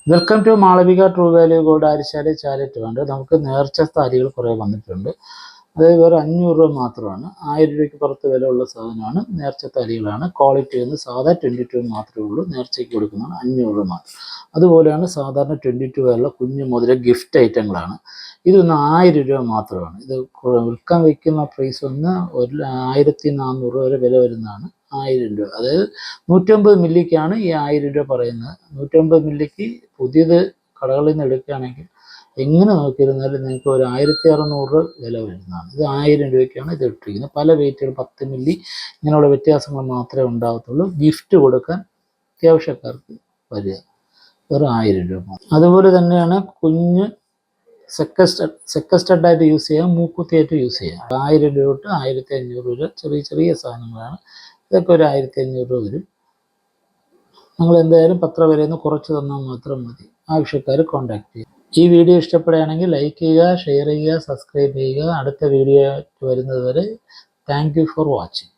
Welcome to Malavika true value gold ആരിശാല charity fund. നമുക്ക് നേർച്ച താലികൾ കുറേ വന്നിട്ടുണ്ട്. അത് വെറും 500 രൂപ മാത്രമാണ്. 1000 രൂപയ്ക്ക് പുറത്ത് വില ഉള്ള സാധനമാണ്. നേർച്ച താലികളാണ്. ക്വാളിറ്റി ഒന്ന് സാധാ 22 മാത്രമേ ഉള്ളൂ. നേർച്ചയ്ക്ക് കൊടുക്കുന്നതാണ് 500 രൂപ മാത്രം. അതുപോലെയാണ് സാധാരണ 22 വരെയുള്ള കുഞ്ഞു മുതൽ ഗിഫ്റ്റ് ഐറ്റങ്ങളാണ്. ഇതൊന്ന് 1000 രൂപ മാത്രമാണ്. ഇത് വിൽക്കാൻ വയ്ക്കുന്ന പ്രൈസ് ഒന്ന് 1400 രൂപ വരെ വില വരുന്നതാണ്. 1000 രൂപ, അതായത് 150 മില്ലിക്കാണ് ഈ 1000 രൂപ പറയുന്നത്. 150 മില്ലിക്ക് പുതിയത് കടകളിൽ നിന്ന് എടുക്കുകയാണെങ്കിൽ എങ്ങനെ നോക്കിയിരുന്നാലും നിങ്ങൾക്ക് ഒരു 1600 വില വരുന്നതാണ്. ഇത് 1000 രൂപയ്ക്കാണ് ഇത് ഇട്ടിരിക്കുന്നത്. പല വെയിറ്റുകൾ 10 മില്ലി ഇങ്ങനെയുള്ള വ്യത്യാസങ്ങൾ മാത്രമേ ഉണ്ടാകത്തുള്ളൂ. ഗിഫ്റ്റ് കൊടുക്കാൻ അത്യാവശ്യക്കാർക്ക് വരിക വെറും 1000 രൂപ. അതുപോലെ തന്നെയാണ് കുഞ്ഞ് സെക്കസ്റ്റഡായിട്ട് യൂസ് ചെയ്യാം, മൂക്കുത്തിയായിട്ട് യൂസ് ചെയ്യാം. 1000 രൂപ തൊട്ട് 1500 രൂപ ചെറിയ ചെറിയ സാധനങ്ങളാണ്. ഇതൊക്കെ ഒരു 1500 രൂപ വരും. നിങ്ങൾ എന്തായാലും 10 വരെ നിന്ന് കുറച്ച് തന്നാൽ മാത്രം മതി. ആവശ്യക്കാർ കോൺടാക്ട് ചെയ്യും. ഈ വീഡിയോ ഇഷ്ടപ്പെടുകയാണെങ്കിൽ ലൈക്ക് ചെയ്യുക, ഷെയർ ചെയ്യുക, സബ്സ്ക്രൈബ് ചെയ്യുക. അടുത്ത വീഡിയോ വരുന്നത് വരെ താങ്ക് യു ഫോർ വാച്ചിങ്.